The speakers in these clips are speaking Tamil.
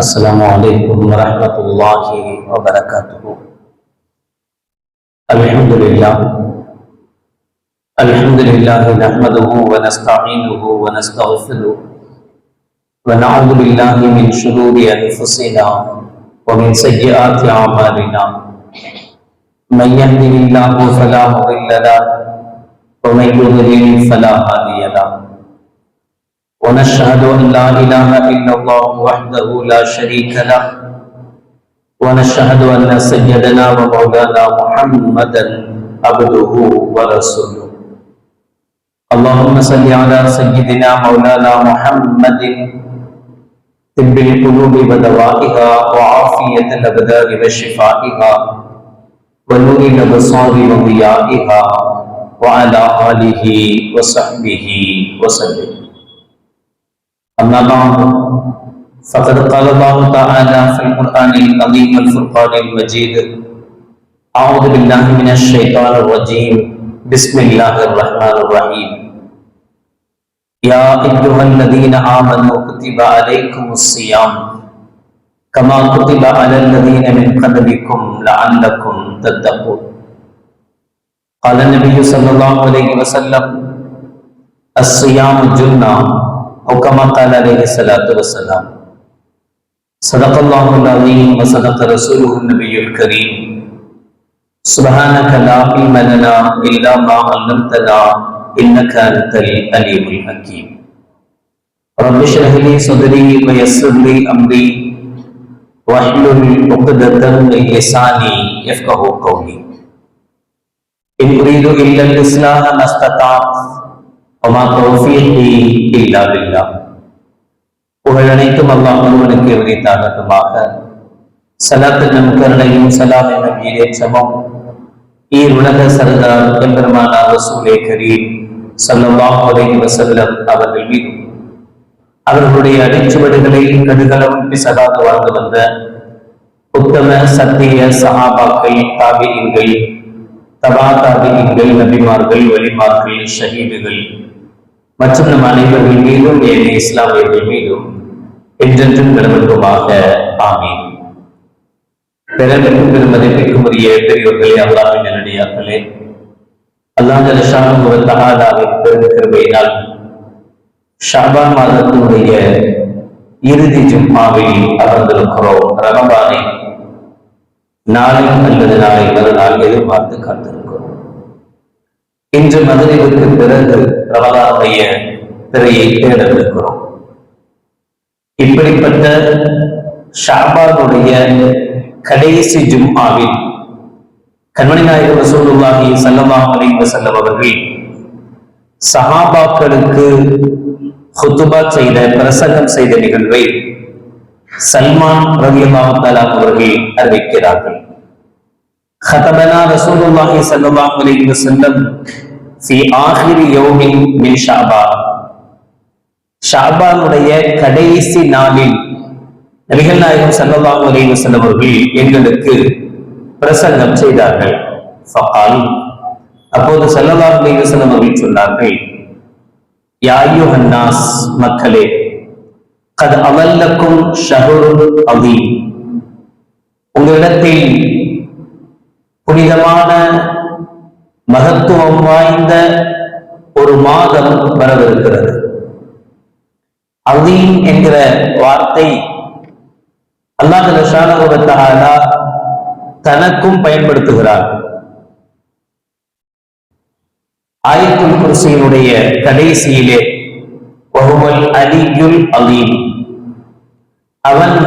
السلام عليكم ورحمة الله وبركاته. الحمد لله نحمده ونستعينه ونستغفره ونعوذ بالله من شرور أنفسنا ومن سيئات أعمالنا. من يهده الله فلا مضل له ومن يضلل فلا هادي له. ونشهد أن لا إله إلا الله وحده لا شريك له ونشهد أن سيدنا ومولانا محمدا عبده ورسوله. اللهم صل على سيدنا مولانا محمد طب القلوب ودوائها وعافية الأبدان وشفائها ونور الأبصار وضيائها وعلى آله وصحبه وسلم. أما بعد فقد قال الله تعالى في القرآن العظيم والفرقان المجيد: أعوذ بالله من الشيطان الرجيم، بسم الله الرحمن الرحيم. يا أيها الذين آمنوا كتب عليكم الصيام كما كتب على الذين من قبلكم لعلكم تتقون. قال النبي صلى الله عليه وسلم: الصيام جنة أو كما قال عليه الصلاة والسلام. صدق الله العظيم وصدق رسوله النبي الكريم. سبحانك لا علم لنا إلا ما علمتنا إنك أنت العليم الحكيم. رب اشرح لي صدري ويسر لي أمري واحلل عقدة من لساني يفقهوا قولي. إن أريد إلا الإصلاح ما استطعت وما توفيقي إلا بالله. புகழ் அனைத்தும் அல்லாஹ் ஒருவனுக்கு உரித்தாகட்டுமாக. ஸலாத்து நம் கருணையும் ஸலாம் என்னும் ஈரேற்றமும் ஈர் உலக சர்தார் எம்பெருமானார் ரசூலே கரீம் ஸல்லல்லாஹு அலைஹி வஸல்லம் அவர்கள் மீதும் அவர்களுடைய அடிச்சுவடுகளை கடுகளவும் பிசகாது வாழ்ந்து வந்த உத்தம சத்திய சஹாபாக்கள், தாபிஈன்கள், தபா தாபிஈன்கள், நபிமார்கள், வலிமார்கள், ஷஹீதுகள் மற்றும் நம் அனைவர்கள் மீதும் ஏனைய இஸ்லாமியர்கள் மீதும் என்றென்றும் நிலவட்டுமாக ஆமீன். பெருமைக்கும் பெருமதிப்பிற்கும் உரிய பெரியோர்களே, அல்லாஹ்வின் நல்லடியார்களே, அல்லாஹ் ஜல்ல ஷானுஹு வ தஆலாவின் பெரும் கிருபையினால் ஷஅபான் மாதத்தினுடைய இறுதி ஜும்ஆவில் அமர்ந்திருக்கிறோம். ரமலானை நாளை அல்லது நாளை மறுநாள் எதிர்பார்த்து காத்திருக்கிறோம். இன்று மகரிபுக்கு பிறகு ரமலானுடைய திரையை தேடவிருக்கிறோம். இப்படிப்பட்ட ஷஅபானுடைய கடைசி ஜும்ஆவில் கண்மணி நாயகம் ரசூலுல்லாஹி ஸல்லல்லாஹு அலைஹி வஸல்லம் அவர்கள் சஹாபாக்களுக்கு ஹுதுபா செய்த, பிரசங்கம் செய்த நிகழ்வை சல்மான் ரலியல்லாஹு தஆலா அவர்கள் அறிவிக்கிறார்கள். خطبنا رسول الله صلى الله عليه وسلم في آخر يوم من شعبان. ஷஅபானுடைய கடைசி நாளில் நபிகள் நாயகம் ஸல்லல்லாஹு அலைஹி வஸல்லம் அவர்கள் எங்களுக்கு பிரசங்கம் செய்தார்கள். ஃபகால், அப்போது ஸல்லல்லாஹு அலைஹி வஸல்லம் அவர்கள் சொன்னார்கள்: யா அய்யுஹன் நாஸ், மக்களே, கத் அவல்லக்கும் ஷஹ்ருன் அதீம், உங்களிடத்தில் புனிதமான மகத்துவம் வாய்ந்த ஒரு மாதம் வரவிருக்கிறது. அதீம் என்கிற வார்த்தை அல்லாஹ் ஸுப்ஹானஹு வ தஆலா தனக்கும் பயன்படுத்துகிறார். ஆயத்துல் குர்சியினுடைய கடைசியிலே வஹுவல் அலியுல் அதீம், அவன்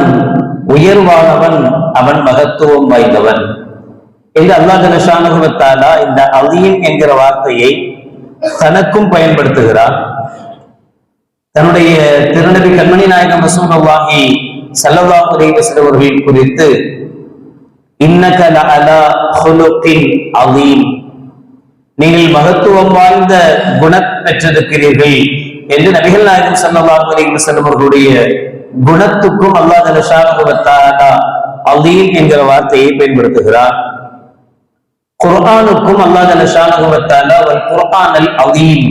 உயர்வானவன், அவன் மகத்துவம் வாய்ந்தவன் என்று அல்லாஹ் ஸுப்ஹானஹு வ தஆலா இந்த அதீம் என்கிற வார்த்தையை தனக்கும் பயன்படுத்துகிறார். தன்னுடைய திருநபி கண்மணி நாயகம் ரசூலுல்லாஹி ஸல்லல்லாஹு அலைஹி வஸல்லம் அவர்கள் குறித்து இன்னக லஅலா ஹுலுகின் அதீம், நீங்கள் மகத்துவம் வாய்ந்த குணம் பெற்றிருக்கிறீர்கள் என்று நபிகள் நாயகம் ஸல்லல்லாஹு அலைஹி வஸல்லம் அவர்களுடைய குணத்துக்கும் அல்லாஹ் ஸுப்ஹானஹு வ தஆலா அதீம் என்கிற வார்த்தையை பயன்படுத்துகிறார். குர்ஆனுக்கும் அல்லாஹ் ஸுப்ஹானஹு வ தஆலா வல் குர்ஆனல் அதீம்,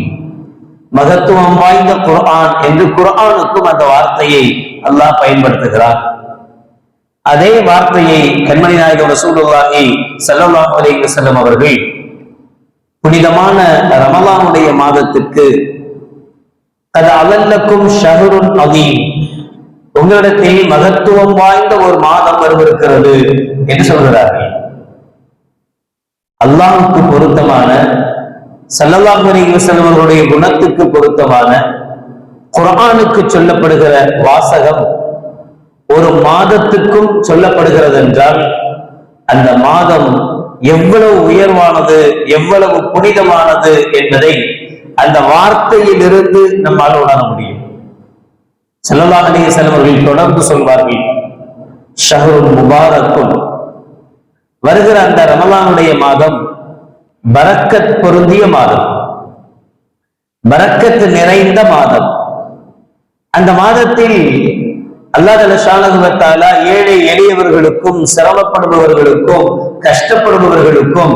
மகத்துவம் வாய்ந்த குர்ஆன் என்று குர்ஆனுக்கும் அந்த வார்த்தையை அல்லாஹ் பயன்படுத்துகிறார். அதே வார்த்தையை கண்மணி நாயகம் ரசூலுல்லாஹி ஸல்லல்லாஹு அலைஹி வஸல்லம் அவர்கள் புனிதமான ரமலானுடைய மாதத்துக்கு அது அவல்லக்கும் ஷஹ்ருன் அதீம், உங்களிடத்தில் மகத்துவம் வாய்ந்த ஒரு மாதம் வரவிருக்கிறது என்று சொல்கிறார்கள். அல்லாஹ்வுக்கு பொருத்தமான, ஸல்லல்லாஹு அலைஹி வஸல்லம் அவர்களுடைய குணத்துக்கு பொருத்தமான குர்ஆனுக்கு சொல்லப்படுகிற வாசகம் ஒரு மாதத்துக்கும் சொல்லப்படுகிறது என்றால் அந்த மாதம் எவ்வளவு உயர்வானது, எவ்வளவு புனிதமானது என்பதை அந்த வார்த்தையில் இருந்து நம்மால் உணர முடியும். ஸல்லல்லாஹு அலைஹி வஸல்லம் அவர்கள் தொடர்ந்து சொல்வார்கள், ஷஹ்ருன் முபாரக்குன், வருகிற அந்த ரமலானுடைய மாதம் பரக்கத் பொருந்திய மாதம், பரக்கத் நிறைந்த மாதம். அந்த மாதத்தில் அல்லாஹ் ஸுப்ஹானஹு வ தஆலா ஏழை எளியவர்களுக்கும் சிரமப்படுபவர்களுக்கும் கஷ்டப்படுபவர்களுக்கும்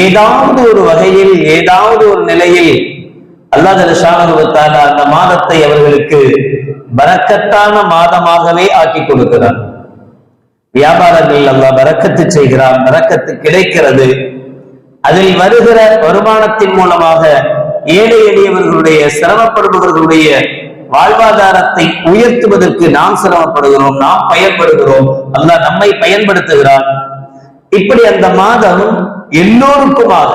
ஏதாவது ஒரு வகையில் ஏதாவது ஒரு நிலையில் அல்லாஹ் ஸுப்ஹானஹு வ தஆலா அந்த மாதத்தை அவர்களுக்கு பரக்கத்தான மாதமாகவே ஆக்கி கொடுக்கிறார். வியாபாரங்களில் அல்லாஹ் பரக்கத்து செய்கிறான், பரக்கத்து கிடைக்கிறது. அதில் வருகிற வருமானத்தின் மூலமாக ஏழை எளியவர்களுடைய சிரமப்படுபவர்களுடைய வாழ்வாதாரத்தை உயர்த்துவதற்கு நாம் சிரமப்படுகிறோம், நாம் பயன்படுகிறோம், அல்லாஹ் நம்மை பயன்படுத்துகிறான். இப்படி அந்த மாதம் எல்லோருக்குமாக,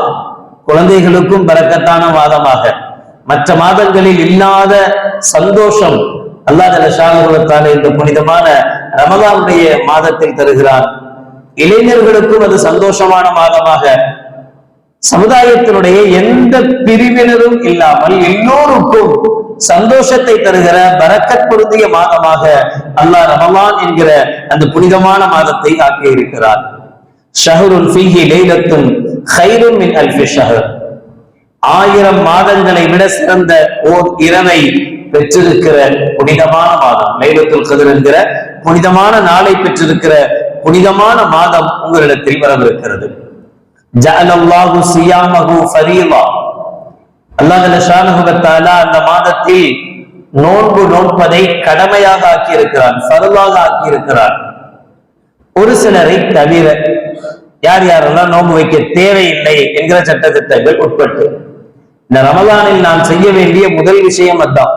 குழந்தைகளுக்கும் பரக்கத்தான மாதமாக, மற்ற மாதங்களில் இல்லாத சந்தோஷம் அல்லாஹ் ஸுப்ஹானஹு வ தஆலா இந்த புனிதமான ரமலானுடைய மாதத்தில் தருகிறார். இளைஞர்களுக்கும் அது சந்தோஷமான மாதமாக, சமுதாயத்தினுடைய எந்த பிரிவினரும் இல்லாமல் எல்லோருக்கும் சந்தோஷத்தை தருகிற பரக்கத் பொருந்திய மாதமாக அல்லாஹ் ரமலான் என்கிற அந்த புனிதமான மாதத்தை ஆக்கி இருக்கிறார். ஷஹ்ருன் ஃபீஹி லைலத்துன் கைருன் மின் அல்ஃபி ஷஹர், 1000 மாதங்களை விட சிறந்த ஓர் இரவை பெற்றிருக்கிற புனிதமான மாதம், லைலத்துல் கத்ர் என்கிற புனிதமான நாளை பெற்றிருக்கிற புனிதமான மாதம் உங்களிடத்தில் வரவிருக்கிறது. ஜஅலல்லாஹு ஸியாமஹு ஃபரீலா, அல்லாஹ் ஸுப்ஹானஹு வ தஆலா அந்த மாதத்தில் நோன்பு நோன்பதை கடமையாக ஆக்கி இருக்கிறான், ஃபர்லாக ஆக்கி இருக்கிறான். ஒரு சிலரை தவிர யார் யாரெல்லாம் நோன்பு வைக்க தேவையில்லை என்கிற சட்டத்திட்டங்கள் உட்பட்டு இந்த ரமலானில் நாம் செய்ய வேண்டிய முதல் விஷயம் அதான்.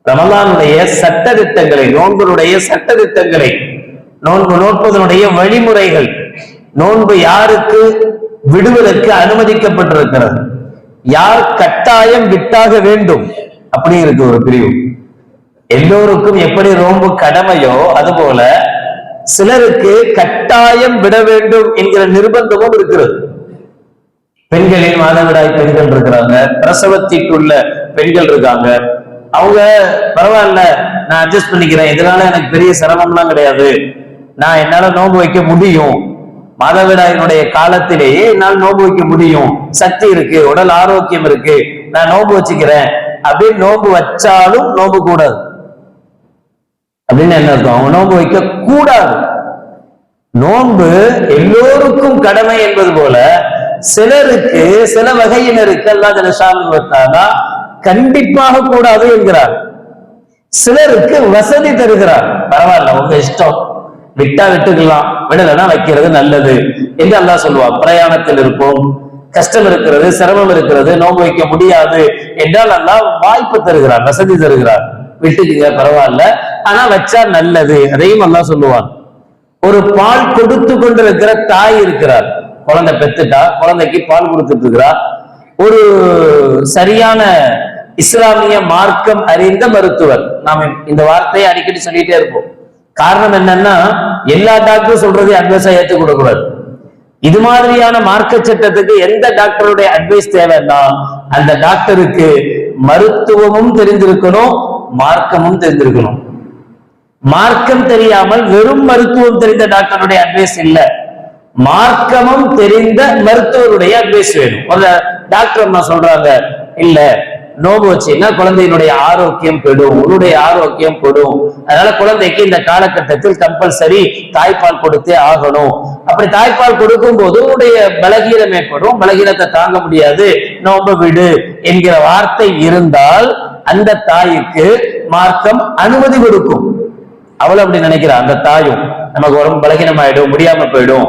ரமலானுடைய சட்டதிட்டங்களை, நோன்புடைய சட்டதிட்டங்களை, நோன்பு நோட்பதனுடைய வழிமுறைகள், நோன்பு யாருக்கு விடுவதற்கு அனுமதிக்கப்பட்டிருக்கிறது, யார் கட்டாயம் விட்டாக வேண்டும் அப்படி இருக்கு ஒரு பிரிவு. எல்லோருக்கும் எப்படி நோன்பு கடமையோ அதுபோல சிலருக்கு கட்டாயம் விட வேண்டும் என்கிற நிர்பந்தமும் இருக்கிறது. பெண்களில் மாதவிடாய் பெண்கள் இருக்கிறாங்க, பிரசவத்திற்குள்ள பெண்கள் இருக்காங்க. அவங்க பரவாயில்ல, நான் அட்ஜஸ்ட் பண்ணிக்கிறேன், இதனால எனக்கு பெரிய சிரமம்லாம் கிடையாது, நான் என்னால நோன்பு வைக்க முடியும், மாதவிடாயினுடைய காலத்திலேயே என்னால் நோன்பு வைக்க முடியும், சக்தி இருக்கு, உடல் ஆரோக்கியம் இருக்கு, நான் நோன்பு வச்சுக்கிறேன் அப்படின்னு நோன்பு வச்சாலும் நோன்பு கூடாது அப்படின்னு என்ன அர்த்தம்? அவங்க நோன்பு வைக்க கூடாது. நோன்பு எல்லோருக்கும் கடமை என்பது போல சிலருக்கு, சில வகையினருக்கு அல்லாஹ் ஸுப்ஹானஹு வ தஆலா கண்டிப்பாக கூடாது என்கிறார். சிலருக்கு வசதி தருகிறார், பரவாயில்ல உங்க இஷ்டம், விட்டா விட்டுக்கலாம், விடலைன்னா வைக்கிறது நல்லது என்று அல்லாஹ் சொல்லுவார். பிரயாணத்தில் இருப்போம், கஷ்டம் இருக்கிறது, சிரமம் இருக்கிறது, நோன்பு வைக்க முடியாது என்றால் அல்லாஹ் வாய்ப்பு தருகிறார், வசதி தருகிறார், விட்டுக்குங்க பரவாயில்ல, ஆனா வச்சா நல்லது, அதையும் அல்லாஹ் சொல்லுவான். ஒரு பால் கொடுத்து கொண்டிருக்கிற தாய் இருக்கிறார், குழந்தை பெத்துட்டா, குழந்தைக்கு பால் கொடுத்துட்டு இருக்கிறார். ஒரு சரியான இஸ்லாமிய மார்க்கம் அறிந்த மருத்துவர், நாம இந்த வார்த்தையை அடிக்கடி சொல்லிட்டே இருப்போம். காரணம் என்னன்னா, எல்லா டாக்டரும் சொல்றதை அட்வைஸா ஏற்றுக் கூடாது. இது மாதிரியான மார்க்க சட்டத்துக்கு எந்த டாக்டருடைய அட்வைஸ் தேவைன்னா அந்த டாக்டருக்கு மருத்துவமும் தெரிந்திருக்கணும், மார்க்கமும் தெரிந்திருக்கணும். மார்க்கம் தெரியாமல் வெறும் மருத்துவம் தெரிந்த டாக்டருடைய அட்வைஸ் இல்ல, மார்க்கமும் தெரிந்த மருத்துவருடைய அட்வைஸ் வேணும். ஒரு டாக்டர் அம்மா சொல்றாங்க, இல்ல நோம்பு வச்சீங்கன்னா குழந்தையினுடைய ஆரோக்கியம் கெடும், உன்னுடைய ஆரோக்கியம் கெடும், அதனால குழந்தைக்கு இந்த காலகட்டத்தில் கம்பல்சரி தாய்ப்பால் கொடுத்தே ஆகணும். அப்படி தாய்ப்பால் கொடுக்கும் போது உன்னுடைய பலகீனம் ஏற்படும், பலகீனத்தை தாங்க முடியாது, நோம்பு விடு என்கிற வார்த்தை இருந்தால் அந்த தாய்க்கு மார்க்கம் அனுமதி கொடுக்கும். அவளும் அப்படி நினைக்கிறா, அந்த தாயும் நமக்கு உடம்பு பலகீனமாயிடும், முடியாம போயிடும்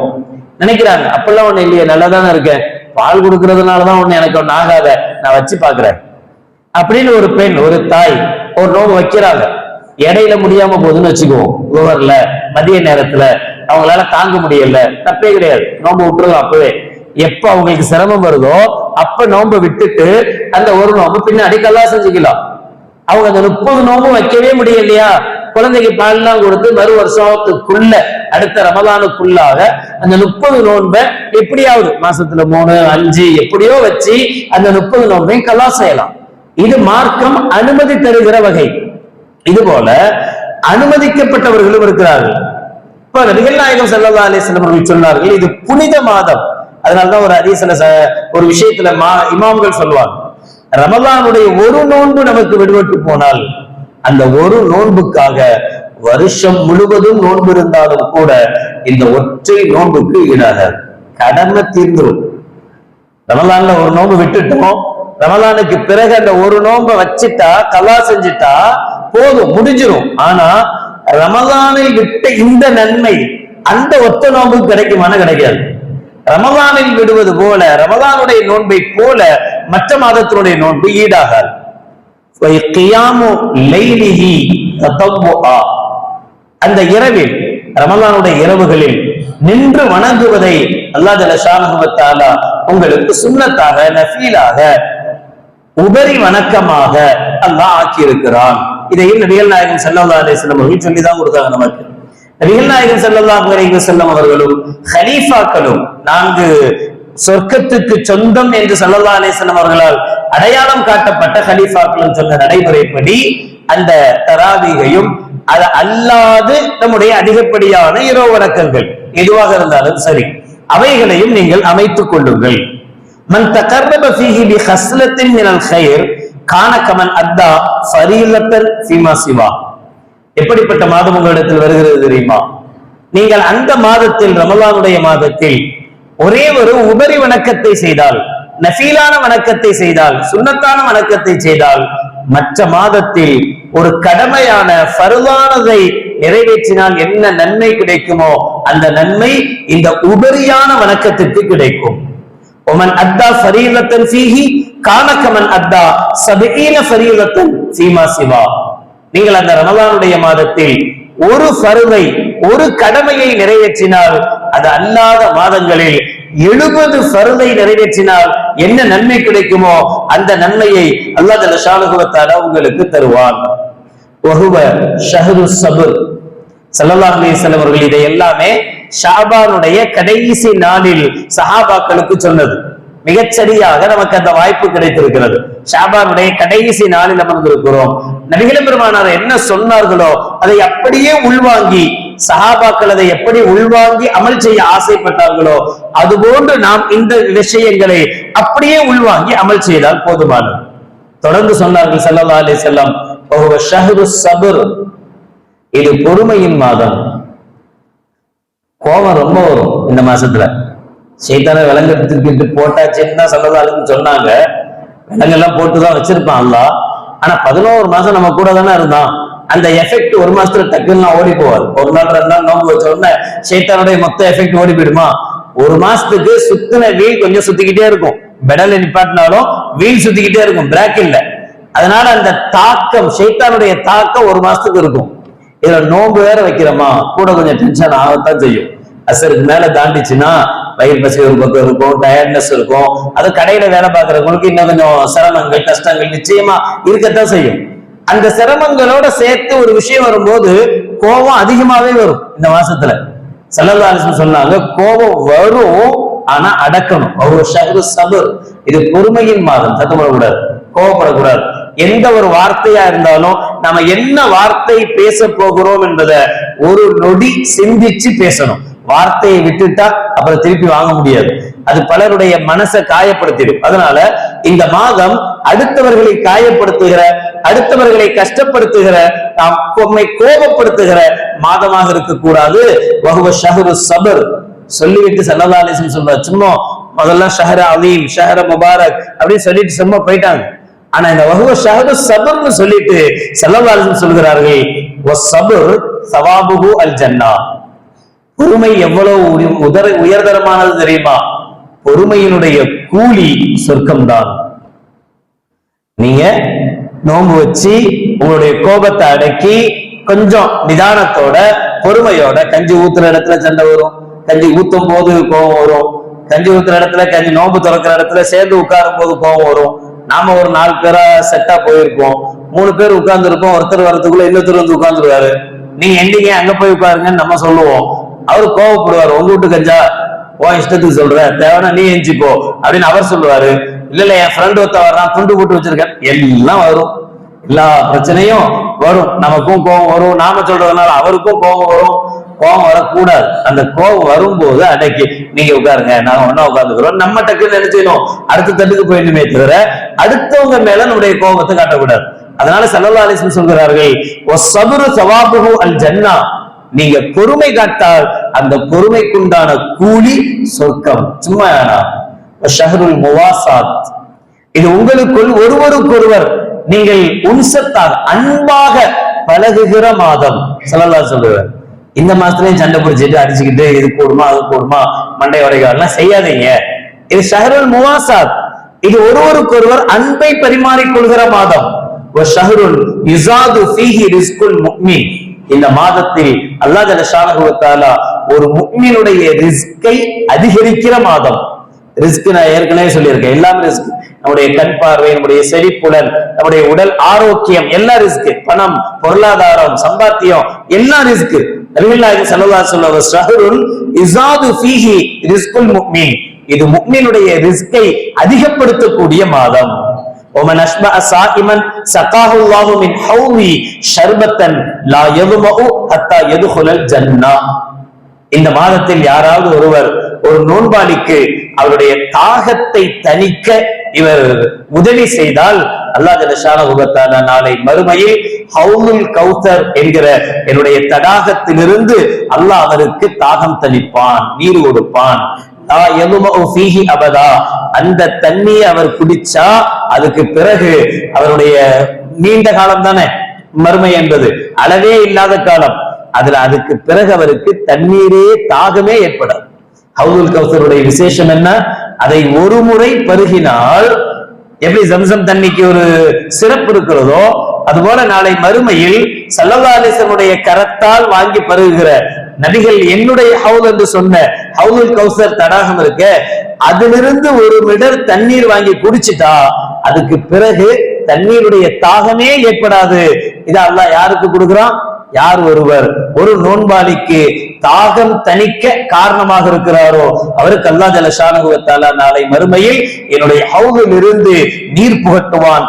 நினைக்கிறாங்க. அப்பெல்லாம் ஒண்ணு இல்லையே, நல்லா தானே இருக்கேன், பால் கொடுக்கறதுனாலதான் ஒண்ணு எனக்கு ஒண்ணு ஆகாத, நான் வச்சு பாக்குறேன் அப்படின்னு ஒரு பெண், ஒரு தாய் ஒரு நோம்பு வைக்கிறாங்க. இடையில முடியாம போகுதுன்னு வச்சுக்குவோம், ஓவர்ல மதிய நேரத்துல அவங்களால தாங்க முடியல, தப்பே கிடையாது, நோம்பு விட்டுருலாம். அப்பவே எப்ப அவங்களுக்கு சிரமம் வருதோ அப்ப நோம்பை விட்டுட்டு அந்த ஒரு நோம்பு பின்னாடி கல்லா செஞ்சுக்கலாம். அவங்க அந்த 30 நோம்பும் வைக்கவே முடியலையா, குழந்தைக்கு பால்லாம் கொடுத்து மறு வருஷத்துக்குள்ள அடுத்த ரமலானுக்குள்ளாக அந்த 30 நோன்பை எப்படியாவது மாசத்துல 3, 5 எப்படியோ வச்சு அந்த 30 நோன்பையும் கல்லா செய்யலாம். இது மார்க்கம் அனுமதி தருகிற வகை. இது போல அனுமதிக்கப்பட்டவர்களும் இருக்கிறார்கள். இப்ப நபிகள் நாயகம் ஸல்லல்லாஹு அலைஹி வஸல்லம் அவர்கள் சொன்னார்கள், இது புனித மாதம். அதனாலதான் ஒரு ஹதீஸ்ல ஒரு விஷயத்துல இமாம்கள் சொல்வாங்க, ரமலானுடைய ஒரு நோன்பு நமக்கு விடுபட்டு போனால் அந்த ஒரு நோன்புக்காக வருஷம் முழுவதும் நோன்பு இருந்தாலும் கூட இந்த ஒற்றை நோன்புக்கு ஈடாகாது, கடமை தீர்ந்துடும். ரமலான்ல ஒரு நோன்பு விட்டுட்டோம், ரமலானுக்கு பிறகு அந்த ஒரு நோன்பை வச்சுட்டா கலா செஞ்சுட்டா போதும், முடிஞ்சிடும். ஆனா ரமலானில் விட்ட இந்த நன்மை அந்த ஒத்த நோன்புக்கு கிடைக்குமான கிடைக்காது. ரமலானில் விடுவது போல, ரமலானுடைய நோன்பை போல மற்ற மாதத்தினுடைய நோன்பு ஈடாகாது. அந்த இரவில், ரமலானுடைய இரவுகளில் நின்று வணங்குவதை அல்லாஹ் ஜல்ல ஷானஹு வ தஆலா உங்களுக்கு சுன்னத்தாக, நஃபீலாக, உபரி வணக்கமாக அல்லாஹ் ஆக்கி இருக்கிறான். இதையும் நபிகள் நாயகம் ஸல்லல்லாஹு அலைஹி வஸல்லம் அவர்கள் சொல்லிதான் கொடுத்தாங்க நமக்கு. நபிகள் நாயகம் ஸல்லல்லாஹு அலைஹி வஸல்லம் அவர்களும் ஹலீஃபாக்களும் 4 சொர்க்கத்துக்கு சொந்தம் என்று ஸல்லல்லாஹு அலைஹி வஸல்லம் அவர்களால் அடையாளம் காட்டப்பட்ட ஹலீஃபாக்களும் சொன்ன நடைமுறைப்படி அந்த தராவீகையும் அது அல்லாது நம்முடைய அதிகப்படியான இரவு வணக்கங்கள் எதுவாக இருந்தாலும் சரி அவைகளையும் நீங்கள் அமைத்துக் கொள்ளுங்கள். மன் தகர்ரப ஃபீஹி பிஹஸ்லத்தின் மினல் கைர் கான கமன் அத்தா ஃபரீலத்தன் ஃபீமா சிவா. எப்படிப்பட்ட மாதம் உங்களிடத்தில் வருகிறது தெரியுமா? நீங்கள் அந்த மாதத்தில், ரமலானுடைய மாதத்தில் ஒரே ஒரு உபரி வணக்கத்தை செய்தால், நஃபீலான வணக்கத்தை செய்தால், சுன்னத்தான வணக்கத்தை செய்தால், மற்ற மாதத்தில் ஒரு கடமையான ஃபர்தானதை நிறைவேற்றினால் என்ன நன்மை கிடைக்குமோ அந்த நன்மை இந்த உபரியான வணக்கத்திற்கு கிடைக்கும். ஒமன் அத்தா ஃபரீலத்தன் ஃபீஹி கான கமன் அத்தா 70 ஃபரீலத்தன் ஃபீமா சிவா. நீங்கள் அந்த ரமலானுடைய மாதத்தில் ஒரு ஃபர்தை, ஒரு கடமையை நிறைவேற்றினால் அது அல்லாத மாதங்களில் 70 ஃபர்தை நிறைவேற்றினால் என்ன நன்மை கிடைக்குமோ அந்த நன்மையை அல்லாஹ் ஜல்ல ஷானஹு வ தஆலா உங்களுக்கு தருவான். வஹுவ ஷஹ்ரு ஸப்ர். ஸல்லல்லாஹு அலைஹி வஸல்லம் அவர்கள் இதை எல்லாமே ஷாபானுடைய கடைசி நாளில் சஹாபாக்களுக்கு சொன்னது. மிகச்சரியாக நமக்கு அந்த வாய்ப்பு கிடைத்திருக்கிறது. ஷாபானுடைய கடைசி நாளில் அமர்ந்திருக்கிறோம். நபிகள் பெருமானார் என்ன சொன்னார்களோ அதை அப்படியே உள்வாங்கி, சஹாபாக்கள் அதை எப்படி உள்வாங்கி அமல் செய்ய ஆசைப்பட்டார்களோ அதுபோன்று நாம் இந்த விஷயங்களை அப்படியே உள்வாங்கி அமல் செய்தால் போதுமானது. தொடர்ந்து சொன்னார்கள் ஸல்லல்லாஹு அலைஹி வஸல்லம், வஹுவ ஷஹ்ரு ஸப்ர். இது பொறுமையின் மாதம். கோபம் ரொம்ப வரும் இந்த மாசத்துல. சைத்தான விலங்கெடுத்துக்கிட்டு போட்டாச்சுன்னு தான் ஸல்லல்லாஹு அலைஹி வஸல்லம் சொன்னாங்க. விலங்கெல்லாம் போட்டுதான் வச்சிருப்பான் அல்லாஹ். ஆனா 11 மாசம் நம்ம கூட தானே இருந்தான். அந்த எஃபெக்ட் ஒரு மாசத்துல டக்குன்னு ஓடி போவார். ஒரு நாள் 2 நாள் நோம்பு வச்ச உடனே சைத்தானுடைய மொத்த எஃபெக்ட் ஓடி போயிடுமா? ஒரு மாசத்துக்கு சுத்தின வீல் கொஞ்சம் சுத்திக்கிட்டே இருக்கும். பெடல் நிப்பாட்டினாலும் வீல் சுத்திக்கிட்டே இருக்கும், பிரேக் இல்ல. அதனால அந்த தாக்கம், சைத்தானுடைய தாக்கம் ஒரு மாசத்துக்கு இருக்கும். இதுல நோம்பு வேற வைக்கிறோமா, கூட கொஞ்சம் டென்ஷன் ஆகத்தான் செய்யும். அசருக்கு மேல தாண்டிச்சுன்னா வயிறு பசி ஒரு பக்கம் இருக்கும், டயர்ட்னஸ் இருக்கும். அது கடையில வேலை பார்க்கறவங்களுக்கு இன்னும் கொஞ்சம் சிரமங்கள், கஷ்டங்கள் நிச்சயமா இருக்கத்தான் செய்யும். அந்த சிரமங்களோட சேர்த்து ஒரு விஷயம் வரும்போது கோபம் அதிகமாவே வரும். இந்த மாசத்துல ஸல்லல்லாஹு அலைஹி வஸல்லம் சொன்னாங்க, கோபம் வரும் ஆனா அடக்கணும். ஒரு ஷஹ்ரு ஸப்ர். இது பொறுமையின் மாதம். சத்தப்படக்கூடாது, கோபப்படக்கூடாது. எந்த ஒரு வார்த்தையா இருந்தாலும் நாம என்ன வார்த்தை பேச போகிறோம் என்பதை ஒரு நொடி சிந்திச்சு பேசணும். வார்த்தையை விட்டுட்டா அப்புறம் திருப்பி வாங்க முடியாது. அது பலருடைய மனசை காயப்படுத்திடும். அதனால இந்த மாதம் அடுத்தவர்களை காயப்படுத்துகிற, அடுத்தவர்களை கஷ்டப்படுத்துகிற, நாம் கோபப்படுத்துகிற மாதமாக இருக்கக்கூடாது. வஹுவ ஷஹ்ரு ஸப்ர். சொல்லிவிட்டு ஸல்லல்லாஹு அலைஹி வஸல்லம் சொல்றார், சும்மா முதல்ல ஷஹ்ர அலீம், ஷஹ்ர முபாரக் அப்படின்னு சொல்லிட்டு சும்மா போயிட்டாங்க. ஆனா இந்த வஹுவ ஷஹரு சபர்னு சொல்லிட்டு ஸல்லல்லாஹு அலைஹி வஸல்லம் சொல்கிறார்கள், வஸ்ஸபர் ஸவாபுஹு அல் ஜன்னா. பொறுமை எவ்வளவு உயர்தரமானது தெரியுமா? பொறுமையினுடைய கூலி சொர்க்கம்தான். நீங்க நோன்பு வச்சு உங்களுடைய கோபத்தை அடக்கி கொஞ்சம் நிதானத்தோட பொறுமையோட, கஞ்சி ஊத்துற இடத்துல சண்டை வரும், கஞ்சி ஊத்தும் போது கோபம் வரும், கஞ்சி ஊத்துற இடத்துல கஞ்சி நோன்பு திறக்கிற இடத்துல சேர்ந்து உட்காரும் போது கோபம் வரும். நாம ஒரு 4 பேரா செட்டா போயிருப்போம், 3 பேர் உட்கார்ந்து இருப்போம், ஒருத்தர் வரதுக்குள்ள இன்னொருத்தர் வந்து உட்கார்ந்துருவாரு. நீங்க எண்டிங்க அங்க போய் உட்காருங்கன்னு நம்ம சொல்லுவோம், அவரு கோவப்படுவாரு, உங்க வீட்டு கஞ்சா உன் இஷ்டத்துக்கு சொல்ற, தேவைன்னா நீ எஞ்சிக்கோ அப்படின்னு அவர் சொல்லுவாரு. இல்ல என் ஃப்ரெண்ட் ஒருத்த வர்றான், துண்டு போட்டு வச்சிருக்கேன், எல்லாம் வரும், எல்லா பிரச்சனையும் வரும். நமக்கும் கோபம் வரும், நாம சொல்றதுனால அவருக்கும் கோபம் வரும். கோபம் வரக்கூடாது. அந்த கோபம் வரும்போது அன்னைக்கு நீங்க உட்காருங்க, நாங்க ஒன்னா உட்கார்ந்துக்கிறோம், நம்ம டக்குன்னு நினைச்சிடும் அடுத்த தட்டுக்கு போயிடுமே தவிர அடுத்தவங்க மேல நம்முடைய கோபத்தை காட்டக்கூடாது. அதனால ஸல்லல்லாஹு அலைஹி வஸல்லம் சொல்கிறார்கள், வஸ்ஸப்ரு ஸவாபுஹு அல் ஜன்னா. நீங்க பொறுமை காட்டால் அந்த பொறுமைக்குண்டான கூலி சொர்க்கம். சும்மா ஷஹ்ருல் முவாசாத், இது உங்களுக்குள் ஒருவருக்கொருவர் நீங்கள் உன்சத்தாக அன்பாக பழகுகிற மாதம். ஸல்லல்லாஹு அலைஹி வஸல்லம் இந்த மாசத்துலயும் சண்டை பிடிச்சிட்டு அடிச்சுக்கிட்டு இது கூடுமா அது கூடுமா மண்டை உடைக்கலாம் செய்யாதீங்க. இது ஷஹ்ருல் முவாசாத், இது ஒருவருக்கொருவர் அன்பை பரிமாறிக்கொள்கிற மாதம். ஷஹ்ருல் யுஸாது ஃபீஹி ரிஸ்குல் முஃமின், இந்த மாதத்தில் அல்லாஹ் ஜல்ல ஷானஹு வ தஆலா ஒரு முஃமினுடைய ரிஸ்கை அதிகரிக்கிற மாதம். ரிஸ்க் நான் ஏற்கனவே சொல்லியிருக்கேன், எல்லாம் ரிஸ்க். நம்முடைய கண் பார்வை, நம்முடைய செழிப்புடன், நம்முடைய உடல் ஆரோக்கியம் எல்லாம் ரிஸ்க். பணம், பொருளாதாரம், சம்பாத்தியம் எல்லாம் ரிஸ்க். நபிகள் ஸல்லல்லாஹு அலைஹி வஸல்லம் ஷஹ்ருல் யுஸாது ஃபீஹி ரிஸ்குல் முஃமின், இது முஃமினுடைய ரிஸ்கை அதிகப்படுத்தக்கூடிய மாதம். ومن أشبع صائما سقاه الله من حوضي شربة لا يظمأ حتى يدخل الجنة. இந்த மாதத்தில் யாராவது ஒருவர் ஒரு நோன்பாளிக்கு அவருடைய தாகத்தை தணிக்க இவர் உதவி செய்தால் அல்லாஹ் ஜல்ல ஷானஹு வ தஆலா நாளை மறுமையில் ஹவுலுல் கௌசர் என்கிற என்னுடைய தடாகத்திலிருந்து அல்லாஹ் அவருக்கு தாகம் தணிப்பான், நீர் கொடுப்பான். அந்த தண்ணியை அவர் குடிச்சா அதுக்கு பிறகு அவருடைய நீண்ட காலம் தானே மறுமை என்பது, அளவே இல்லாத காலம். அதுக்கு பிறகு அவருக்கு தண்ணீரே தாகமே ஏற்படாது. ஹவுலுல் கௌசருடைய விசேஷம் என்ன? அதை ஒரு முறை பருகினால் எப்படி ஜம்சம் தண்ணிக்கு ஒரு சிறப்பு இருக்கிறதோ அதுபோல நாளை மறுமையில் ஸல்லல்லாஹு அலைஹி வஸல்லம் கரத்தால் வாங்கி பருகுகிற நபிகள் என்னுடைய ஹவுல் என்று சொன்ன ஹவுலுல் கௌசர் தடாகம் இருக்க, அதிலிருந்து ஒரு மிடர் தண்ணீர் வாங்கி குடிச்சிட்டா அதுக்கு பிறகு தண்ணீருடைய தாகமே ஏற்படாது. இது அல்லாஹ் யாருக்கு கொடுக்கிறான்? யார் ஒருவர் ஒரு நோன்பாளிக்கு தாகம் தணிக்க காரணமாக இருக்கிறாரோ அவருக்கு அல்லாஹ் ஜல்ல ஷானஹு வ தஆலா நாளை மறுமையில் என்னுடைய ஹவுலில் இருந்து நீர் புகட்டுவான்.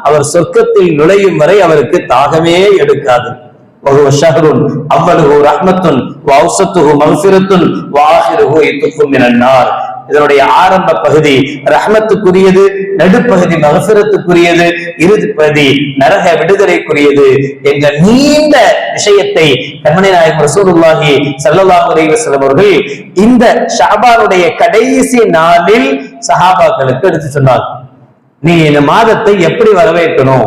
அவர் சொர்க்கத்தில் நுழையும் வரை அவருக்கு தாகமே எடுக்காது. இதனுடைய ஆரம்ப பகுதி ரஹ்மத்துக்குரியது, நடுப்பகுதி மக்ஃபிரத்துக்குரியது, இறுதி பகுதி நரக விடுதலைக்குரியது என்ற நீண்ட விஷயத்தை கண்மணி நாயகம் ரசூலுல்லாஹி ஸல்லல்லாஹு அலைஹி வஸல்லம் அவர்கள் இந்த ஷஅபானுடைய கடைசி நாளில் சஹாபாக்களுக்கு எடுத்து சொன்னார். நீங்க இந்த மாதத்தை எப்படி வரவேற்கணும்,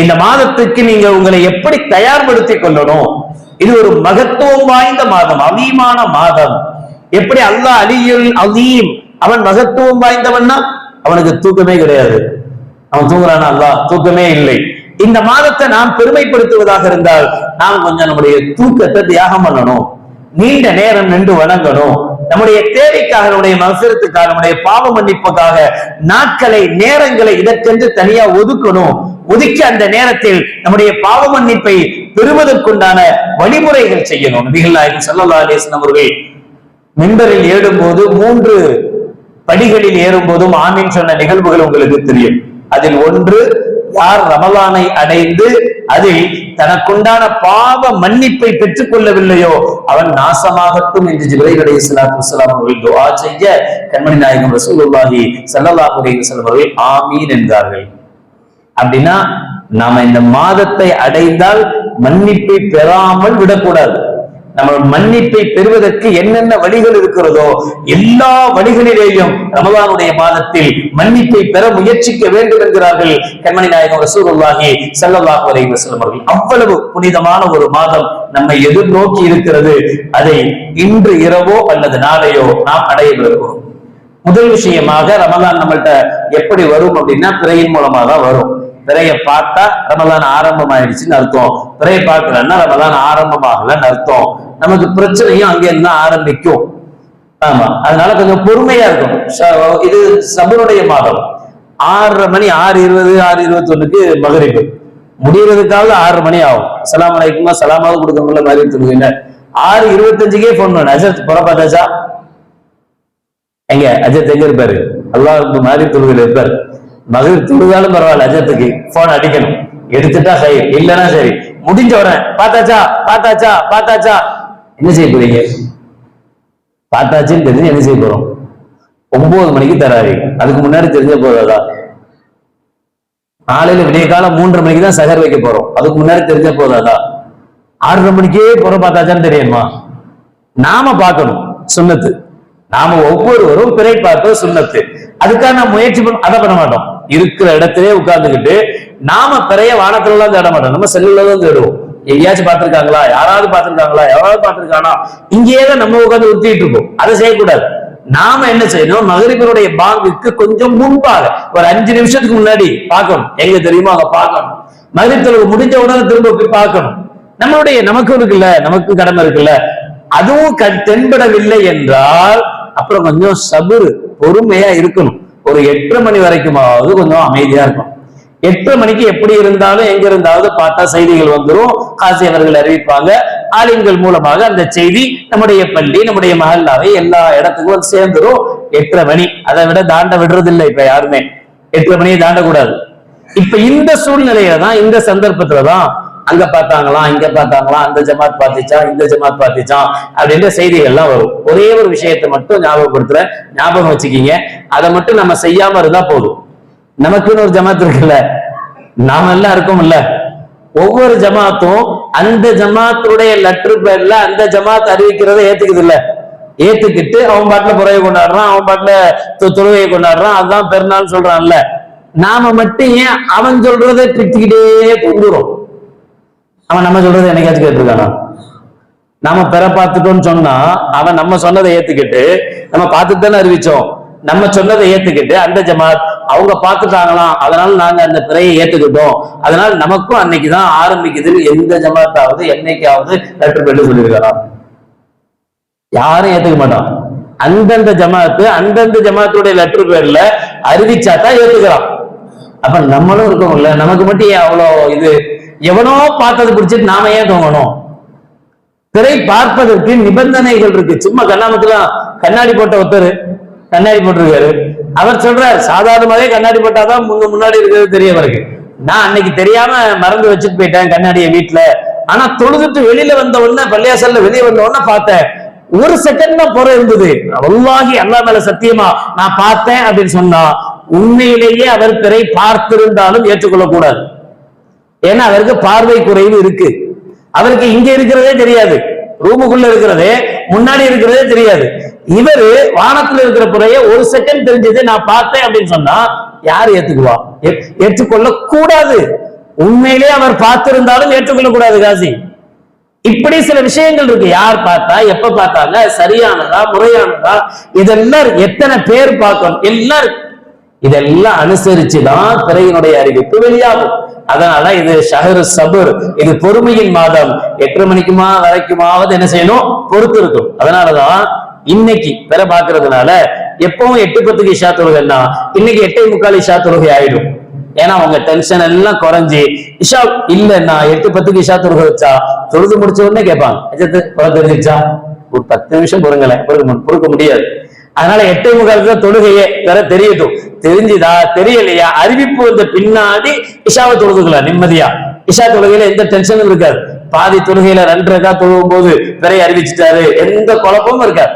இந்த மாதத்துக்கு நீங்க உங்களை எப்படி தயார்படுத்திக் கொள்ளணும். இது ஒரு மகத்துவம் வாய்ந்த மாதம், அவீமான மாதம். எப்படி அல்லாஹ் அலியுல் அலீம், அவன் மகத்துவம் வாய்ந்தவன்னா அவனுக்கு தூக்கமே கிடையாது. அவன் தூங்குறானா? அல்லாஹ் தூக்கமே இல்லை. இந்த மாதத்தை நாம் பெருமைப்படுத்துவதாக இருந்தால் நாம் கொஞ்சம் நம்முடைய தூக்கத்தை தியாகம் பண்ணணும், நீண்ட நேரம் நின்று வணங்கணும், நம்முடைய தேவைக்காக, நம்முடைய மகஃபிரத்துக்காக, நம்முடைய பாவ மன்னிப்புக்காக நாட்களை நேரங்களை இதற்கென்று தனியா ஒதுக்கணும். ஒதுக்கி அந்த நேரத்தில் நம்முடைய பாவ மன்னிப்பை பெறுவதற்குண்டான வழிமுறைகள் செய்யணும். நபிகள் நாயகம் ஸல்லல்லாஹு அலைஹி வஸல்லம் அவர்கள் மிம்பரில் ஏறும்போது 3 படிகளில் ஏறும் போதும் ஆமீன் சொன்ன நிகழ்வுகள் உங்களுக்கு தெரியும். அதில் ஒன்று, யார் ரமலானை அடைந்து அதில் தனக்குண்டான பாவ மன்னிப்பை பெற்றுக் கொள்ளவில்லையோ அவன் நாசமாகட்டும் என்று ஜிப்ரீல் அலைஹிஸ்ஸலாத்து வஸ்ஸலாம் அவர்கள் துஆ செய்ய கண்மணி நாயகம் ரசூலுல்லாஹி ஸல்லல்லாஹு அலைஹி வஸல்லம் அவர்கள் ஆமீன் என்றார்கள். அப்படின்னா நாம இந்த மாதத்தை அடைந்தால் மன்னிப்பை பெறாமல் விடக்கூடாது. நம்ம மன்னிப்பை பெறுவதற்கு என்னென்ன வழிகள் இருக்கிறதோ எல்லா வழிகளிலேயும் ரமலானுடைய மாதத்தில் மன்னிப்பை பெற முயற்சிக்க வேண்டும் என்கிறார்கள் கண்மணி நாயகம் ரசூலுல்லாஹி ஸல்லல்லாஹு அலைஹி வஸல்லம் அவர்கள். அவ்வளவு புனிதமான ஒரு மாதம் நம்மை எதிர்நோக்கி இருக்கிறது. அதை இன்று இரவோ அல்லது நாளையோ நாம் அடையவிருக்கிறோம். முதல் விஷயமாக ரமலான் நம்மள்ட்ட எப்படி வரும் அப்படின்னா பிறையின் மூலமா தான் வரும். பிறைய பார்த்தா ரமலான் ஆரம்பம் ஆயிடுச்சுன்னு அர்த்தம். பிறைய பார்க்கலன்னா ரமலான் ஆரம்பமாகலன்னு அர்த்தம். நமக்கு பிரச்சனையும் அங்கே இருந்தா ஆரம்பிக்கும். ஆமா, அதனால கொஞ்சம் பொறுமையா இருக்கும். இது சபருடைய மாதம். 6:30 மணி 6:20 6:21 மகரிபு முடியறதுக்காக 6 மணி ஆகும். அஸ்ஸலாமு அலைக்கும் சலாமாவது கொடுக்க முடியல மாதிரி சொல்லுவீங்க. 6:25 போன் பண்ண அஜத் புறப்பாத்தாச்சா எங்க அஜத் எங்க இருப்பாரு? அல்லாஹ் மாதிரி தொழுகையில இருப்பாரு. மகிழ் தொழுதாலும் பரவாயில்ல, அஜத்துக்கு போன் அடிக்கணும். எடுத்துட்டா சரி, இல்லைன்னா சரி. முடிஞ்ச உடனே பார்த்தாச்சா பார்த்தாச்சா பார்த்தாச்சா என்ன செய்ய போறீங்க? பார்த்தாச்சுன்னு தெரிஞ்சு என்ன செய்ய போறோம்? 9 மணிக்கு தராரு. அதுக்கு முன்னாடி தெரிஞ்ச போதாதா? காலையில விடிய காலம் 3:30 மணிக்கு தான் சகர் வைக்க போறோம். அதுக்கு முன்னாடி தெரிஞ்ச போதாதா? 6:30 மணிக்கே புறம் பார்த்தாச்சான்னு தெரியுமா? நாம பார்க்கணும், சுன்னத்து. நாம ஒவ்வொருவரும் பிறை பார்ப்பது சுன்னத்து. அதுக்காக நான் முயற்சி அதை பண்ண மாட்டோம். இருக்கிற இடத்திலே உட்கார்ந்துக்கிட்டு நாம பிறைய வானத்துல எல்லாம் தேட மாட்டோம். நம்ம செல்லுல தான் தேடுவோம். எங்கேயாச்சும் பார்த்திருக்காங்களா, யாராவது பார்த்திருக்காங்களா, யாராவது பார்த்திருக்கானா, இங்கேயே தான் நம்ம உட்கார்ந்து உறுத்திட்டு இருப்போம். அதை செய்யக்கூடாது. நாம என்ன செய்யணும்? மகரிபனுடைய பாங்குக்கு கொஞ்சம் முன்பாக ஒரு 5 நிமிஷத்துக்கு முன்னாடி பார்க்கணும். எங்க தெரியுமோ அங்க பார்க்கணும். மகரிப் தொழுகை முடிஞ்ச உடனே திரும்ப போய் பார்க்கணும். நமக்கு இருக்குல்ல, நமக்கு கடமை இருக்குல்ல. அதுவும் தென்படவில்லை என்றால் அப்புறம் கொஞ்சம் சபுரு, பொறுமையா இருக்கணும். ஒரு 8:30 மணி வரைக்குமாவது கொஞ்சம் அமைதியா இருக்கும். 8:30 மணிக்கு எப்படி இருந்தாலும் எங்க இருந்தாவது பார்த்தா செய்திகள் வந்துடும். காசி அவர்கள் அறிவிப்பாங்க. ஆலிம்கள் மூலமாக அந்த செய்தி நம்முடைய பள்ளி, நம்முடைய மஹல்லாவை எல்லா இடத்துக்கும் சேர்ந்துடும். 8:30 மணி, அதை விட தாண்ட விடுறது இல்லை இப்ப யாருமே. 8:30 மணியை தாண்டக்கூடாது. இப்ப இந்த சூழ்நிலையில தான், இந்த சந்தர்ப்பத்துலதான் அங்க பார்த்தாங்களாம், இங்க பார்த்தாங்களாம், அந்த ஜமாத் பார்த்துச்சான், இந்த ஜமாத் பார்த்துச்சான் அப்படின்ற செய்திகள்லாம் வரும். ஒரே ஒரு விஷயத்தை மட்டும் ஞாபகப்படுத்துற, ஞாபகம் வச்சுக்கீங்க. அதை மட்டும் நம்ம செய்யாம இருந்தா போதும். நமக்குன்னு ஒரு ஜமாத் இருக்குல்ல, நாம எல்லாம் இருக்கோம்ல. ஒவ்வொரு ஜமாத்தும் அந்த ஜமாத்துடைய லெட்டர் பேர்ல அந்த ஜமாத் அறிவிக்கிறத ஏத்துக்குது இல்ல, ஏத்துக்கிட்டு அவன் பாட்டுல புறையை கொண்டாடுறான், அவன் பாட்டுல தொழுகையை கொண்டாடுறான், அதுதான் பெருநாள் சொல்றான்ல. நாம மட்டும் ஏன் அவன் சொல்றதை திட்டிக்கிட்டே தொங்குறோம்? அவன் நம்ம சொல்றதை என்னைக்காச்சும் கேட்டிருக்கானா? நாம பெற பார்த்துட்டோம்னு சொன்னா அவன் நம்ம சொன்னதை ஏத்துக்கிட்டு, நம்ம பார்த்துட்டு தானே அறிவிச்சோம், நம்ம சொன்னதை ஏத்துக்கிட்டு அந்த ஜமாத் அவங்க பார்த்துட்டாங்களாம், அதனால நாங்க அந்த பிறையை ஏத்துக்கிட்டோம், அதனால நமக்கும் அன்னைக்குதான் ஆரம்பிக்குதுன்னு எந்த ஜமாத்தாவது என்னைக்காவது லெட்டர் பேர்ல சொல்லியிருக்காராம்? யாரும் ஏத்துக்க மாட்டான். அந்தந்த ஜமாத்து அந்தந்த ஜமாத்துடைய லெட்டர் பேர்ல அறிவிச்சாதான் ஏத்துக்கிறான். அப்ப நம்மளும் இருக்கோம்ல, நமக்கு மட்டும் ஏன் அவ்வளோ இது? எவனோ பார்த்தது பிடிச்சிட்டு நாம ஏன் தோங்கணும்? பிறை பார்ப்பதற்கு நிபந்தனைகள் இருக்கு. சும்மா கண்ணாமத்துல கண்ணாடி போட்ட ஒருத்தர் கண்ணாடி போட்டிருக்காரு. அவர் சொல்றாரு சாதாரணமாவே கண்ணாடி போட்டாதான் முன்னாடி இருக்கிறது தெரிய வருது. நான் அன்னைக்கு தெரியாம மறந்து வச்சுட்டு போயிட்டேன் கண்ணாடிய வீட்டுல. ஆனா தொழுதுட்டு வெளியில வந்த உடனே, பள்ளியாசல்ல வெளியே வந்த உடனே பார்த்தேன். ஒரு செகண்ட் தான் புறம் இருந்தது. வல்லாஹி அல்லாஹ் மேல சத்தியமா நான் பார்த்தேன் அப்படின்னு சொன்னா உண்மையிலேயே அவர் பிறை பார்த்திருந்தாலும் ஏற்றுக்கொள்ளக்கூடாது. ஏன்னா அவருக்கு பார்வை குறைவு இருக்கு. அவருக்கு இங்க இருக்கிறதே தெரியாது, ரூமுக்குள்ள இருக்கிறதே, முன்னாடி இருக்கிறதே தெரியாது. இவரு வானத்துல இருக்கிற புறைய ஒரு செகண்ட் தெரிஞ்சது நான் பார்த்தேன் அப்படின்னு சொன்னா யார் ஏத்துக்குவா? ஏற்றுக்கொள்ள கூடாது. உண்மையிலே அவர் பார்த்திருந்தாலும் ஏற்றுக்கொள்ள கூடாது காசி. இப்படி சில விஷயங்கள் இருக்கு. யார் பார்த்தா, எப்ப பார்த்தாங்க, சரியானதா முறையானதா, இதெல்லாம் எத்தனை பேர் பார்க்கணும், எல்லாம் இதெல்லாம் அனுசரிச்சுதான் பிறையினுடைய அறிவிப்பு வெளியாகும். அதனால இது ஷஹரு சபுர், இது பொறுமையின் மாதம். 8:30 மணிக்குமா வரைக்குமாவது என்ன செய்யணும்? பொறுத்து இருக்கும். அதனாலதான் இன்னைக்கு பிற பாக்குறதுனால எப்பவும் 8:10 இஷா தொழுகைன்னா இன்னைக்கு 8:45 இஷா தொழுகை ஆயிடும். ஏன்னா உங்க டென்ஷன் எல்லாம் குறைஞ்சி இஷா இல்லைன்னா 8:10 இஷா தொழுகை வச்சா தொழுது முடிச்ச உடனே கேட்பாங்க, தெரிஞ்சிச்சா? ஒரு 10 நிமிஷம் பொறுங்களேன், பொறுக்க முடியாது. அதனால 8:45 தொழுகையே பெற தெரியட்டும். தெரிஞ்சுதா தெரியலையா அறிவிப்பு வந்த பின்னாடி இஷாவை தொழுதுக்கலாம் நிம்மதியா. இஷா தொழுகையில எந்த டென்ஷனும் இருக்காது. பாதி தொழுகையில 2 ரகா தொழுகும் போது பிறை அறிவிச்சுட்டாரு, எந்த குழப்பமும் இருக்காது.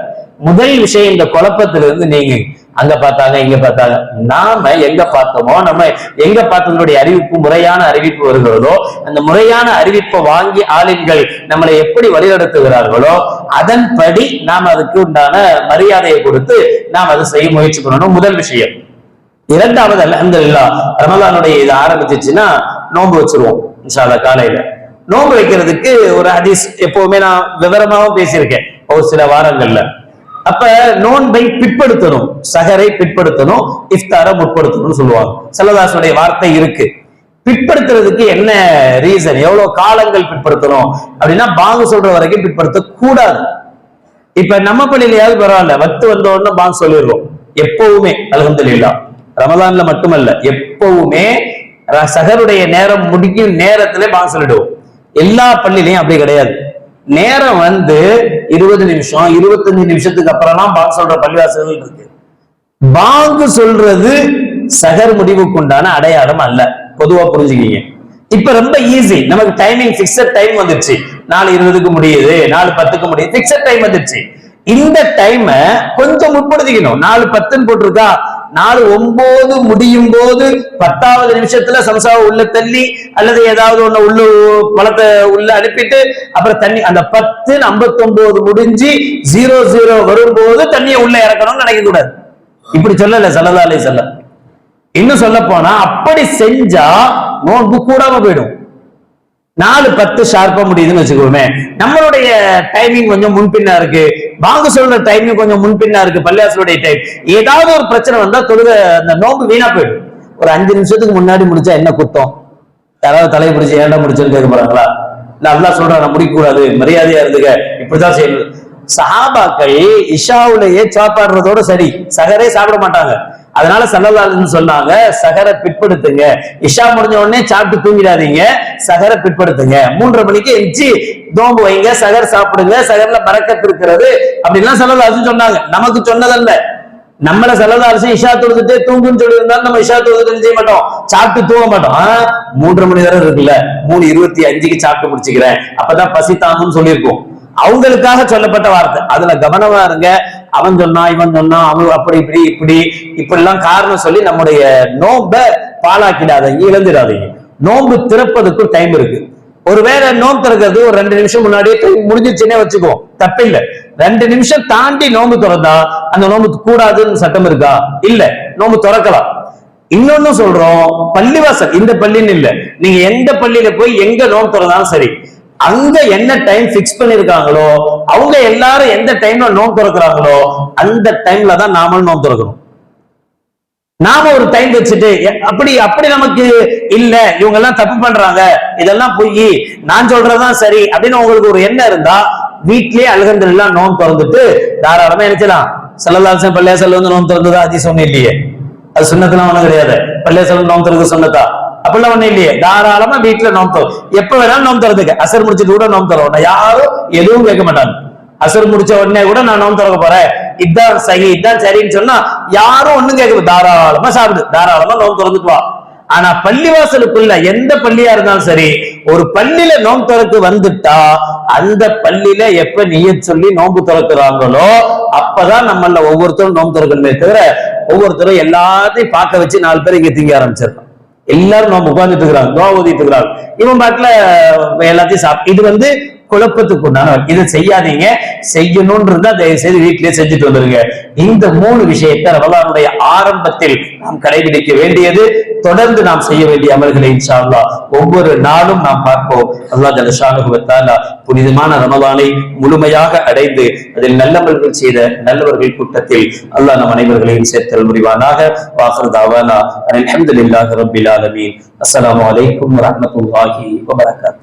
முதல் விஷயம், இந்த குழப்பத்திலிருந்து நீங்க அங்க பார்த்தாங்க இங்க பார்த்தாங்க. நாம எங்க பார்த்தோமோ, நம்ம எங்க பார்த்ததனுடைய அறிவிப்பு முறையான அறிவிப்பு வருகிறதோ, அந்த முறையான அறிவிப்பை வாங்கி ஆளுங்கள் நம்மளை எப்படி வழிநடத்துகிறார்களோ அதன்படி நாம் அதுக்கு உண்டான மரியாதையை கொடுத்து நாம் அதை செய்ய முயற்சி பண்ணணும். முதல் விஷயம். இரண்டாவது, அல்ஹம்துலில்லாஹ் ரமலானுடைய இது ஆரம்பிச்சிச்சுன்னா நோன்பு வச்சிருவோம் இன்ஷா அல்லாஹ். காலையில நோன்பு வைக்கிறதுக்கு ஒரு ஹதீஸ் எப்பவுமே நான் விவரமாவும் பேசியிருக்கேன் ஒரு சில வாரங்கள்ல. அப்ப நோன்பை பிற்படுத்தணும், சஹரை பிற்படுத்தணும், இஃப்தாரை முற்படுத்தணும்னு சொல்லுவாங்க. ஸல்லல்லாஹு வார்த்தை இருக்கு. பிற்படுத்துறதுக்கு என்ன ரீசன், எவ்வளவு காலங்கள் பிற்படுத்தணும் அப்படின்னா, பாங்கு சொல்ற வரைக்கும் பிற்படுத்த கூடாது. இப்ப நம்ம பள்ளியிலையாவது பரவாயில்ல, வத்து வந்த உடனே பாங்கு சொல்லிடுறோம் எப்பவுமே. அல்ஹம்துலில்லாஹ் ரமலான்ல மட்டுமல்ல, எப்பவுமே சஹருடைய நேரம் முடிக்கும் நேரத்திலே பாங்கு சொல்லிடுவோம். எல்லா பள்ளியிலையும் அப்படி கிடையாது. நேரம் 20 நிமிஷம் 25 நிமிஷத்துக்கு அப்புறம் பாங்கு சொல்ற பள்ளிவாசல்கள் இருக்கு. பாங்கு சொல்றது சஹர் முடிவுக்கு உண்டான அடையாளம் அல்ல, பொதுவா புரிஞ்சுக்கீங்க. இப்ப ரொம்ப ஈஸி, நமக்கு டைமிங் பிக்சட் டைம் வந்துருச்சு. 4:20க்கு முடியுது, 4:10க்கு முடியுது, பிக்சட் டைம் வந்துருச்சு. இந்த டைம கொஞ்சம் முற்படுத்திக்கணும். 4:10 போட்டிருக்கா, 4:09 முடியும் போது 10வது நிமிஷத்துல சம்சாவை உள்ள தள்ளி அல்லது ஏதாவது ஒண்ணு உள்ள பழத்தை உள்ள அனுப்பிட்டு அப்புறம் தண்ணி அந்த 10:59 முடிஞ்சு 00 வரும்போது தண்ணியை உள்ள இறக்கணும்னு நினைக்க கூடாது. இப்படி சொல்லல ஸல்லல்லாஹு அலைஹி வஸல்லம். இன்னும் சொல்ல போனா அப்படி செஞ்சா நோன்பு கூடாம போயிடும். 4:10 ஷார்ப்பா முடியுதுன்னு வச்சுக்கோமே. நம்மளுடைய டைமிங் கொஞ்சம் முன்பின்னா இருக்கு, பாங்கு சொல்ற டைமிங் கொஞ்சம் முன்பின்னா இருக்கு, பள்ளியாசலுடைய டைம். ஏதாவது ஒரு பிரச்சனை வந்தா தொழுக அந்த நோன்பு வீணா போயிடும். ஒரு 5 நிமிஷத்துக்கு முன்னாடி முடிச்சா என்ன குத்தம்? யாராவது தலையை பிடிச்சி ஏன்டா முடிச்சுன்னு கேட்க போறாங்களா? இல்ல அல்லாஹ் சொல்றான் நான் முடிக்க கூடாது, மரியாதையா இருந்துக்க, இப்படிதான் செய்யணும். சஹாபாக்கள் இஷாவுலயே சாப்பாடுறதோட சரி, சஹரே சாப்பிட மாட்டாங்க. அதனால ஸல்லல்லாஹு அலைஹி வஸல்லம் சொன்னாங்க, சஹரை பிற்படுத்துங்க, இஷா முடிஞ்ச உடனே சாப்பிட்டு தூங்கிடாதீங்க, சஹரை பிற்படுத்துங்க, 3:30 மணிக்கு எஞ்சி நோன்பு வைங்க, சஹர் சாப்பிடுங்க, சஹர்ல பரக்கத் இருக்கிறது அப்படின்லாம் ஸல்லல்லாஹு அலைஹி வஸல்லம் சொன்னாங்க. நமக்கு சொன்னதல்ல. நம்மள ஸல்லல்லாஹு அலைஹி வஸல்லம் இஷா தொழுதுட்டு தூங்குன்னு சொல்லி இருந்தாலும் நம்ம இஷா தொழுதுட்டு செய்ய மாட்டோம், சாப்பிட்டு தூங்க மாட்டோம். 3:30 மணி நேரம் இருக்குல்ல, 3:25க்கு சாப்பிட்டு முடிச்சுக்கிறேன், அப்பதான் பசி தாங்கும்னு சொல்லியிருக்கோம். அவங்களுக்காக சொல்லப்பட்ட வார்த்தை, அதுல கவனமா இருங்க. அவன் சொன்னா இவன் சொன்னா அவன் அப்படி இப்படி எல்லாம் காரணம் சொல்லி நம்முடைய நோன்பை பாழாக்கிடாதீங்க, இழந்துடாதீங்க. நோன்பு திறப்பதுக்கும் டைம் இருக்கு. ஒருவேளை நோன்பு திறக்கிறது ஒரு 2 நிமிஷம் முன்னாடியே முடிஞ்சிச்சுன்னே வச்சுக்கோ, தப்பில்லை. 2 நிமிஷம் தாண்டி நோன்பு திறந்தா அந்த நோன்பு கூடாதுன்னு சட்டம் இருக்கா? இல்ல, நோன்பு திறக்கலாம். இன்னொன்னு சொல்றோம், பள்ளிவாசல் இந்த பள்ளின்னு இல்ல, நீங்க எந்த பள்ளியில போய் எங்க நோன்பு திறந்தாலும் சரி, அங்க என்ன டைம் பிக்ஸ் பண்ணிருக்காங்களோ, அவங்க எல்லாரும் எந்த டைம்ல நோன்பு திறக்கிறாங்களோ அந்த டைம்ல தான் நாமளும் நோன்பு திறக்கணும். நாம ஒரு டைம் வச்சுட்டு அப்படி நமக்கு இல்ல, இவங்க எல்லாம் தப்பு பண்றாங்க, இதெல்லாம் போய் நான் சொல்றதுதான் சரி அப்படின்னு உங்களுக்கு ஒரு எண்ணம் இருந்தா, வீட்லயே அல்ஹம்துலில்லாஹ் நோன்பு திறந்துட்டு தாராளமா நினைச்சலாம். ஸல்லல்லாஹு அலைஹி வஸல்லம் பள்ளியாசல்ல நோன்பு திறந்ததா ஹதீஸ் ஒண்ணு இல்லையே, அது சுன்னத்துலாம் ஒண்ணும் கிடையாது. பள்ளியாசல்ல நோன்பு திறந்து சொன்னதா அப்படிலாம் ஒண்ணு இல்லையே. தாராளமா வீட்டுல நோன்பு எப்ப வேணாலும் நோன்பு திறந்துக்க. அசர் முடிச்சுட்டு கூட நோன்பு திறவோம், யாரும் எதுவும் கேட்க மாட்டாங்க. அசர் முடிச்ச உடனே கூட நான் நோன்பு திறக்க போறேன், இதான் சரி இதான் சரின்னு சொன்னா யாரும் ஒண்ணும் கேட்க, தாராளமா சாப்பிடு, தாராளமா நோன்பு திறந்துட்டு வா. ஆனா பள்ளிவாசலுக்குள்ள எந்த பள்ளியா இருந்தாலும் சரி, ஒரு பள்ளியில நோன்பு திறக்க வந்துட்டா அந்த பள்ளியில எப்ப நியத் சொல்லி நோன்பு திறக்கிறாங்களோ அப்பதான் நம்மள ஒவ்வொருத்தரும் நோன்பு திறக்கணுமே தவிர, ஒவ்வொருத்தரும் எல்லாத்தையும் பார்க்க வச்சு 4 பேர் இங்க திங்க ஆரம்பிச்சிடலாம். எல்லாரும் நோன்பு உட்கார்ந்துட்டு இருக்கிறாங்க, துஆ ஓதிட்டு இருக்கிறாங்க, இவன் பாட்டுல எல்லாத்தையும் இது குழப்பத்துக்கு உண்டான. இதை செய்யாதீங்க. செய்யணும்னு இருந்தா தயவு செய்து வீட்டிலேயே செஞ்சுட்டு வந்துருங்க. இந்த 3 விஷயத்தை ரமலானுடைய ஆரம்பத்தில் நாம் கடைபிடிக்க வேண்டியது, தொடர்ந்து நாம் செய்ய வேண்டிய அமல்களை இன்ஷா அல்லாஹ் ஒவ்வொரு நாளும் நாம் பார்ப்போம். அல்லாஹ் ஜல்ல ஷானுஹு வ தஆலா புனிதமான ரமலானை முழுமையாக அடைந்து அதில் நல்லமல்கள் செய்த நல்லவர்கள் கூட்டத்தில் அல்லாஹ் நம் அனைவர்களையும் சேர்த்தல் புரிவானாக. வாஹிரு தஅவானா அல்ஹம்துலில்லாஹி ரப்பில் ஆலமீன். அஸ்ஸலாமு அலைக்கும் வரஹ்மத்துல்லாஹி வ பரகாத்துஹு.